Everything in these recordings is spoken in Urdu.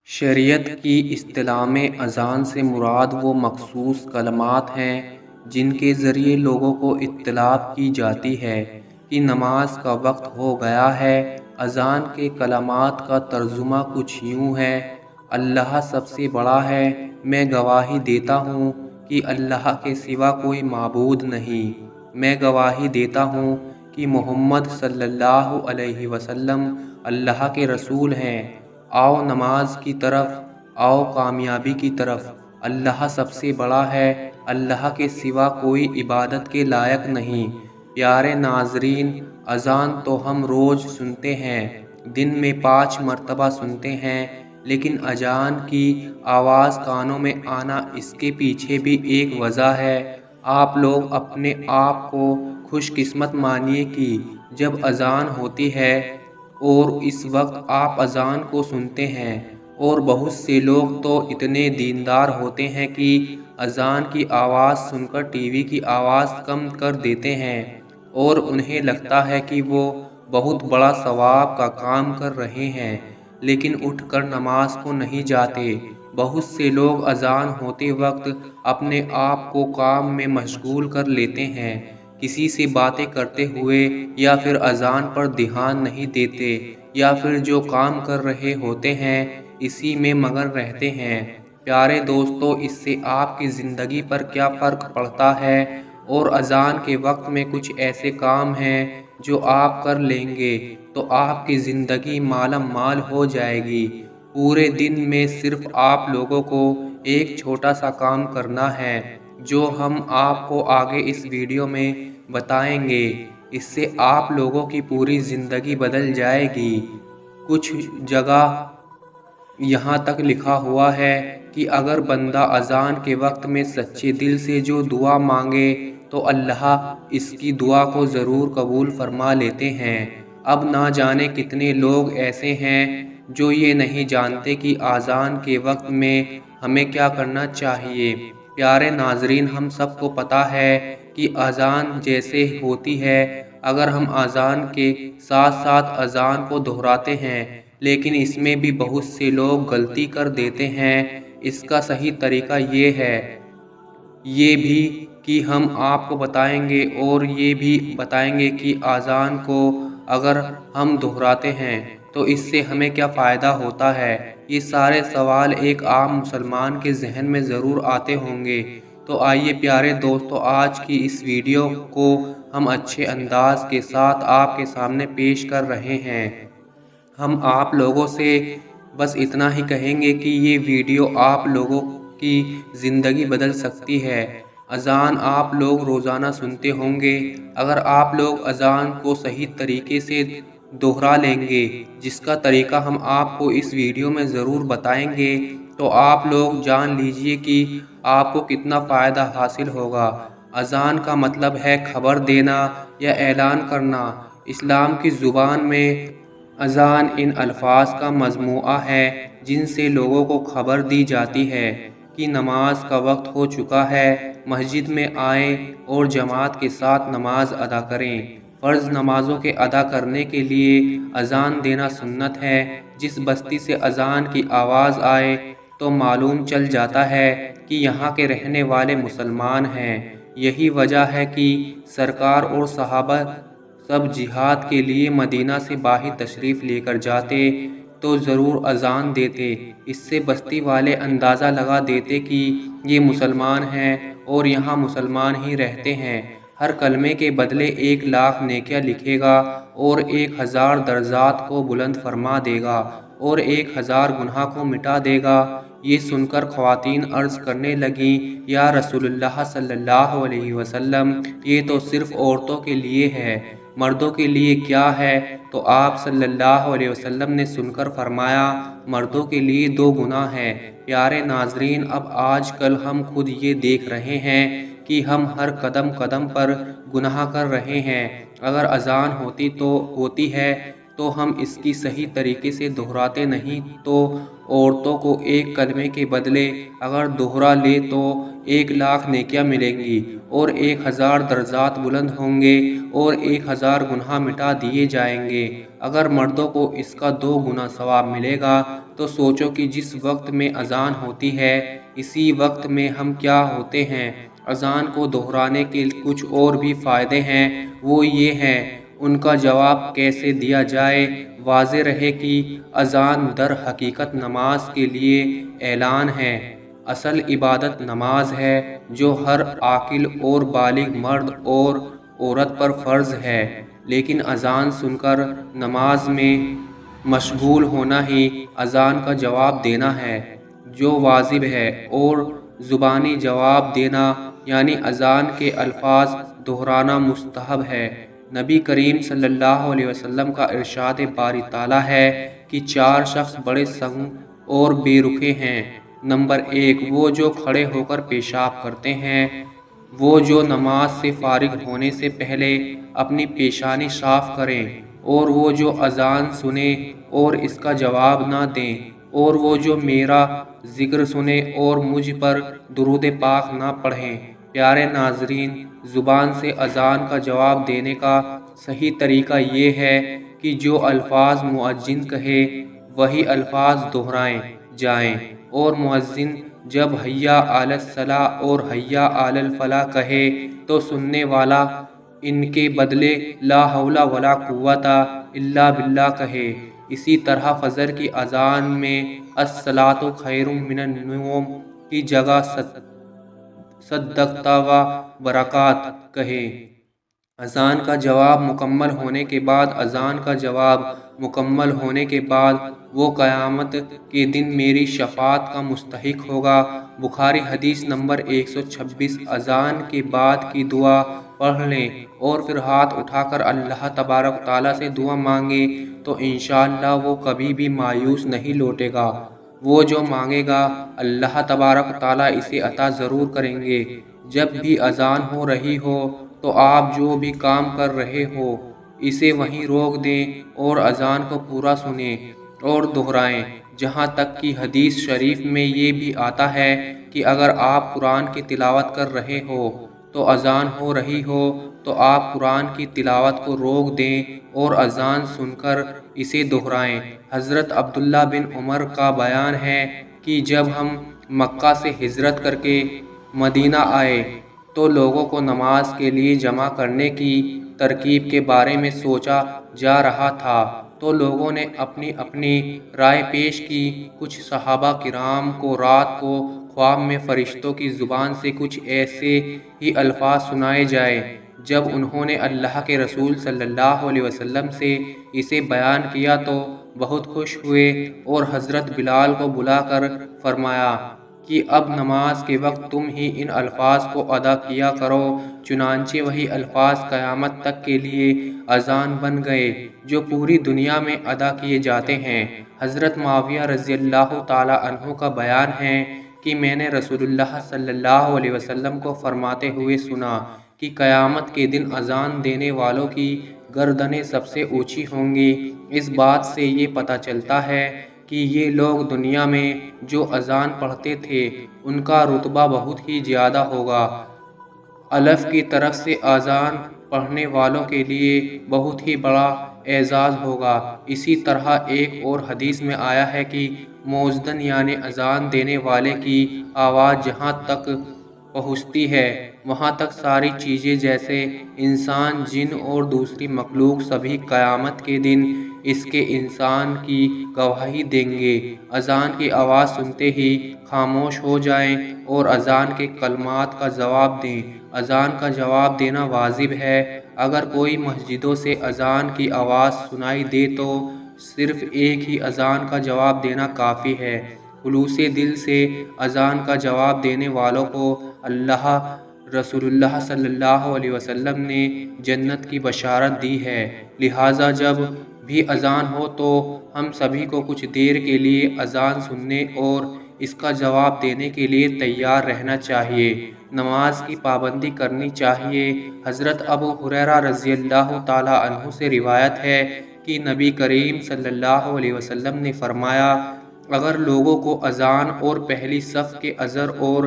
شریعت کی اصطلاح میں اذان سے مراد وہ مخصوص کلمات ہیں جن کے ذریعے لوگوں کو اطلاع کی جاتی ہے کہ نماز کا وقت ہو گیا ہے۔ اذان کے کلمات کا ترجمہ کچھ یوں ہے: اللہ سب سے بڑا ہے، میں گواہی دیتا ہوں کہ اللہ کے سوا کوئی معبود نہیں، میں گواہی دیتا ہوں کہ محمد صلی اللہ علیہ وسلم اللہ کے رسول ہیں۔ آؤ نماز کی طرف، آؤ کامیابی کی طرف۔ اللہ سب سے بڑا ہے، اللہ کے سوا کوئی عبادت کے لائق نہیں۔ پیارے ناظرین، اذان تو ہم روز سنتے ہیں، دن میں 5 مرتبہ سنتے ہیں، لیکن اذان کی آواز کانوں میں آنا، اس کے پیچھے بھی ایک وجہ ہے۔ آپ لوگ اپنے آپ کو خوش قسمت مانیے کہ جب اذان ہوتی ہے اور اس وقت آپ اذان کو سنتے ہیں، اور بہت سے لوگ تو اتنے دیندار ہوتے ہیں کہ اذان کی آواز سن کر ٹی وی کی آواز کم کر دیتے ہیں، اور انہیں لگتا ہے کہ وہ بہت بڑا ثواب کا کام کر رہے ہیں، لیکن اٹھ کر نماز کو نہیں جاتے۔ بہت سے لوگ اذان ہوتے وقت اپنے آپ کو کام میں مشغول کر لیتے ہیں، کسی سے باتیں کرتے ہوئے، یا پھر اذان پر دھیان نہیں دیتے، یا پھر جو کام کر رہے ہوتے ہیں اسی میں مگن رہتے ہیں۔ پیارے دوستو، اس سے آپ کی زندگی پر کیا فرق پڑتا ہے؟ اور اذان کے وقت میں کچھ ایسے کام ہیں جو آپ کر لیں گے تو آپ کی زندگی مالا مال ہو جائے گی۔ پورے دن میں صرف آپ لوگوں کو ایک چھوٹا سا کام کرنا ہے، جو ہم آپ کو آگے اس ویڈیو میں بتائیں گے۔ اس سے آپ لوگوں کی پوری زندگی بدل جائے گی۔ کچھ جگہ یہاں تک لکھا ہوا ہے کہ اگر بندہ اذان کے وقت میں سچے دل سے جو دعا مانگے تو اللہ اس کی دعا کو ضرور قبول فرما لیتے ہیں۔ اب نہ جانے کتنے لوگ ایسے ہیں جو یہ نہیں جانتے کہ اذان کے وقت میں ہمیں کیا کرنا چاہیے۔ پیارے ناظرین، ہم سب کو پتہ ہے کہ اذان جیسے ہوتی ہے، اگر ہم اذان کے ساتھ ساتھ اذان کو دہراتے ہیں، لیکن اس میں بھی بہت سے لوگ غلطی کر دیتے ہیں۔ اس کا صحیح طریقہ یہ بھی کہ ہم آپ کو بتائیں گے، اور یہ بھی بتائیں گے کہ اذان کو اگر ہم دہراتے ہیں تو اس سے ہمیں کیا فائدہ ہوتا ہے۔ یہ سارے سوال ایک عام مسلمان کے ذہن میں ضرور آتے ہوں گے۔ تو آئیے پیارے دوستو، آج کی اس ویڈیو کو ہم اچھے انداز کے ساتھ آپ کے سامنے پیش کر رہے ہیں۔ ہم آپ لوگوں سے بس اتنا ہی کہیں گے کہ یہ ویڈیو آپ لوگوں کی زندگی بدل سکتی ہے۔ اذان آپ لوگ روزانہ سنتے ہوں گے۔ اگر آپ لوگ اذان کو صحیح طریقے سے دہرا لیں گے، جس کا طریقہ ہم آپ کو اس ویڈیو میں ضرور بتائیں گے، تو آپ لوگ جان لیجئے کہ آپ کو کتنا فائدہ حاصل ہوگا۔ اذان کا مطلب ہے خبر دینا یا اعلان کرنا۔ اسلام کی زبان میں اذان ان الفاظ کا مجموعہ ہے جن سے لوگوں کو خبر دی جاتی ہے کہ نماز کا وقت ہو چکا ہے۔ مسجد میں آئیں اور جماعت کے ساتھ نماز ادا کریں۔ فرض نمازوں کے ادا کرنے کے لیے اذان دینا سنت ہے۔ جس بستی سے اذان کی آواز آئے تو معلوم چل جاتا ہے کہ یہاں کے رہنے والے مسلمان ہیں۔ یہی وجہ ہے کہ سرکار اور صحابہ سب جہاد کے لیے مدینہ سے باہر تشریف لے کر جاتے تو ضرور اذان دیتے۔ اس سے بستی والے اندازہ لگا دیتے کہ یہ مسلمان ہیں اور یہاں مسلمان ہی رہتے ہیں۔ ہر کلمے کے بدلے 1,00,000 نیکیاں لکھے گا، اور 1,000 درجات کو بلند فرما دے گا، اور 1,000 گناہ کو مٹا دے گا۔ یہ سن کر خواتین عرض کرنے لگیں، یا رسول اللہ صلی اللہ علیہ وسلم، یہ تو صرف عورتوں کے لیے ہے، مردوں کے لیے کیا ہے؟ تو آپ صلی اللہ علیہ وسلم نے سن کر فرمایا، مردوں کے لیے 2 گناہ ہیں۔ پیارے ناظرین، اب آج کل ہم خود یہ دیکھ رہے ہیں کہ ہم ہر قدم قدم پر گناہ کر رہے ہیں۔ اگر اذان ہوتی ہے تو ہم اس کی صحیح طریقے سے دہراتے نہیں، تو عورتوں کو ایک کلمے کے بدلے اگر دہرا لے تو 1,00,000 نیکیاں ملیں گی، اور 1,000 درجات بلند ہوں گے، اور 1,000 گناہ مٹا دیے جائیں گے۔ اگر مردوں کو اس کا 2 گنا ثواب ملے گا تو سوچو کہ جس وقت میں اذان ہوتی ہے اسی وقت میں ہم کیا ہوتے ہیں۔ اذان کو دہرانے کے کچھ اور بھی فائدے ہیں، وہ یہ ہیں ان کا جواب کیسے دیا جائے۔ واضح رہے کہ اذان در حقیقت نماز کے لیے اعلان ہے۔ اصل عبادت نماز ہے جو ہر عاقل اور بالغ مرد اور عورت پر فرض ہے، لیکن اذان سن کر نماز میں مشغول ہونا ہی اذان کا جواب دینا ہے جو واجب ہے، اور زبانی جواب دینا یعنی اذان کے الفاظ دہرانا مستحب ہے۔ نبی کریم صلی اللہ علیہ وسلم کا ارشاد باری تعالیٰ ہے کہ 4 شخص بڑے سنگ اور بے رخے ہیں۔ نمبر 1، وہ جو کھڑے ہو کر پیشاب کرتے ہیں، وہ جو نماز سے فارغ ہونے سے پہلے اپنی پیشانی صاف کریں، اور وہ جو اذان سنیں اور اس کا جواب نہ دیں، اور وہ جو میرا ذکر سنیں اور مجھ پر درود پاک نہ پڑھیں۔ پیارے ناظرین، زبان سے اذان کا جواب دینے کا صحیح طریقہ یہ ہے کہ جو الفاظ مؤذن کہے وہی الفاظ دہرائے جائیں، اور مؤذن جب حیا علی الصلاۃ اور حیا علی الفلاح کہے تو سننے والا ان کے بدلے لا حول ولا قوت الا باللہ کہے۔ اسی طرح فجر کی اذان میں الصلاۃ خیر من النوم کی جگہ صدقت و برکات کہے۔ اذان کا جواب مکمل ہونے کے بعد اذان کا جواب مکمل ہونے کے بعد وہ قیامت کے دن میری شفاعت کا مستحق ہوگا۔ بخاری حدیث نمبر 126۔ اذان کے بعد کی دعا پڑھ لیں اور پھر ہاتھ اٹھا کر اللہ تبارک تعالیٰ سے دعا مانگے تو انشاءاللہ وہ کبھی بھی مایوس نہیں لوٹے گا۔ وہ جو مانگے گا اللہ تبارک تعالیٰ اسے عطا ضرور کریں گے۔ جب بھی اذان ہو رہی ہو تو آپ جو بھی کام کر رہے ہو اسے وہیں روک دیں اور اذان کو پورا سنیں اور دہرائیں۔ جہاں تک کہ حدیث شریف میں یہ بھی آتا ہے کہ اگر آپ قرآن کی تلاوت کر رہے ہو تو اذان ہو رہی ہو تو آپ قرآن کی تلاوت کو روک دیں اور اذان سن کر اسے دہرائیں۔ حضرت عبداللہ بن عمر کا بیان ہے کہ جب ہم مکہ سے ہجرت کر کے مدینہ آئے تو لوگوں کو نماز کے لیے جمع کرنے کی ترکیب کے بارے میں سوچا جا رہا تھا تو لوگوں نے اپنی اپنی رائے پیش کی۔ کچھ صحابہ کرام کو رات کو خواب میں فرشتوں کی زبان سے کچھ ایسے ہی الفاظ سنائے جائے۔ جب انہوں نے اللہ کے رسول صلی اللہ علیہ وسلم سے اسے بیان کیا تو بہت خوش ہوئے اور حضرت بلال کو بلا کر فرمایا کہ اب نماز کے وقت تم ہی ان الفاظ کو ادا کیا کرو۔ چنانچہ وہی الفاظ قیامت تک کے لیے اذان بن گئے جو پوری دنیا میں ادا کیے جاتے ہیں۔ حضرت معاویہ رضی اللہ تعالی عنہ کا بیان ہے کہ میں نے رسول اللہ صلی اللہ علیہ وسلم کو فرماتے ہوئے سنا کہ قیامت کے دن اذان دینے والوں کی گردنیں سب سے اونچی ہوں گی۔ اس بات سے یہ پتہ چلتا ہے کہ یہ لوگ دنیا میں جو اذان پڑھتے تھے ان کا رتبہ بہت ہی زیادہ ہوگا۔ الف کی طرف سے اذان پڑھنے والوں کے لیے بہت ہی بڑا اعزاز ہوگا۔ اسی طرح ایک اور حدیث میں آیا ہے کہ مؤذن یعنی اذان دینے والے کی آواز جہاں تک پہنچتی ہے وہاں تک ساری چیزیں جیسے انسان، جن اور دوسری مخلوق سبھی قیامت کے دن اس کے انسان کی گواہی دیں گے۔ اذان کی آواز سنتے ہی خاموش ہو جائیں اور اذان کے کلمات کا جواب دیں۔ اذان کا جواب دینا واجب ہے۔ اگر کوئی مسجدوں سے اذان کی آواز سنائی دے تو صرف ایک ہی اذان کا جواب دینا کافی ہے۔ خلوص دل سے اذان کا جواب دینے والوں کو اللہ رسول اللہ صلی اللہ علیہ وسلم نے جنت کی بشارت دی ہے۔ لہٰذا جب بھی اذان ہو تو ہم سبھی کو کچھ دیر کے لیے اذان سننے اور اس کا جواب دینے کے لیے تیار رہنا چاہیے۔ نماز کی پابندی کرنی چاہیے۔ حضرت ابو ہریرہ رضی اللہ تعالی عنہ سے روایت ہے کہ نبی کریم صلی اللہ علیہ وسلم نے فرمایا، اگر لوگوں کو اذان اور پہلی صف کے اجر اور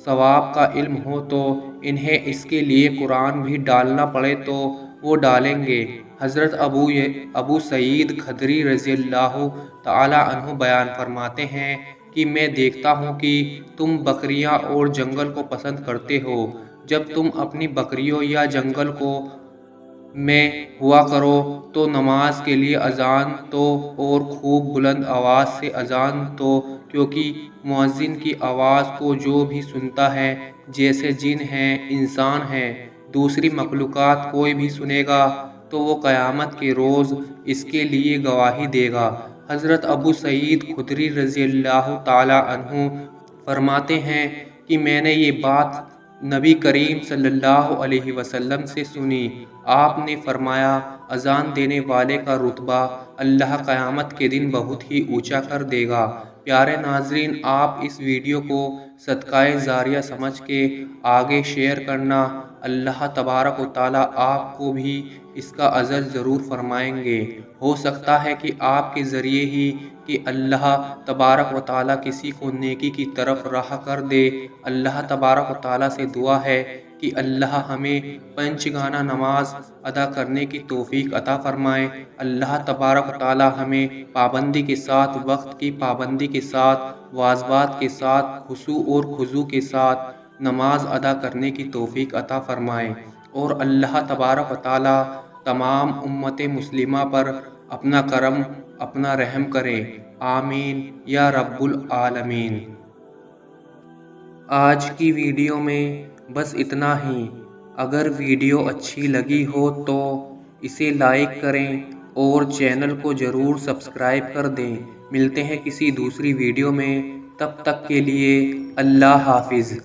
ثواب کا علم ہو تو انہیں اس کے لیے قرآن بھی ڈالنا پڑے تو وہ ڈالیں گے۔ حضرت ابو سعید خدری رضی اللہ تعالی عنہ بیان فرماتے ہیں کہ میں دیکھتا ہوں کہ تم بکریاں اور جنگل کو پسند کرتے ہو۔ جب تم اپنی بکریوں یا جنگل کو میں ہوا کرو تو نماز کے لیے اذان دو اور خوب بلند آواز سے اذان دو، کیونکہ مؤذن کی آواز کو جو بھی سنتا ہے، جیسے جن ہیں، انسان ہیں، دوسری مخلوقات، کوئی بھی سنے گا تو وہ قیامت کے روز اس کے لیے گواہی دے گا۔ حضرت ابو سعید خدری رضی اللہ تعالی عنہ فرماتے ہیں کہ میں نے یہ بات نبی کریم صلی اللہ علیہ وسلم سے سنی۔ آپ نے فرمایا، اذان دینے والے کا رتبہ اللہ قیامت کے دن بہت ہی اونچا کر دے گا۔ پیارے ناظرین، آپ اس ویڈیو کو صدقہ جاریہ سمجھ کے آگے شیئر کرنا۔ اللہ تبارک و تعالیٰ آپ کو بھی اس کا اجر ضرور فرمائیں گے۔ ہو سکتا ہے کہ آپ کے ذریعے ہی کہ اللہ تبارک و تعالیٰ کسی کو نیکی کی طرف راہ کر دے۔ اللہ تبارک و تعالیٰ سے دعا ہے کہ اللہ ہمیں پنچگانہ نماز ادا کرنے کی توفیق عطا فرمائے۔ اللہ تبارک و تعالیٰ ہمیں پابندی کے ساتھ، وقت کی پابندی کے ساتھ، واجبات کے ساتھ، خشوع اور خضوع کے ساتھ نماز ادا کرنے کی توفیق عطا فرمائے، اور اللہ تبارک و تعالیٰ تمام امت مسلمہ پر اپنا کرم، اپنا رحم کرے۔ آمین یا رب العالمین۔ آج کی ویڈیو میں بس اتنا ہی۔ اگر ویڈیو اچھی لگی ہو تو اسے لائک کریں اور چینل کو ضرور سبسکرائب کر دیں۔ ملتے ہیں کسی دوسری ویڈیو میں، تب تک کے لیے اللہ حافظ۔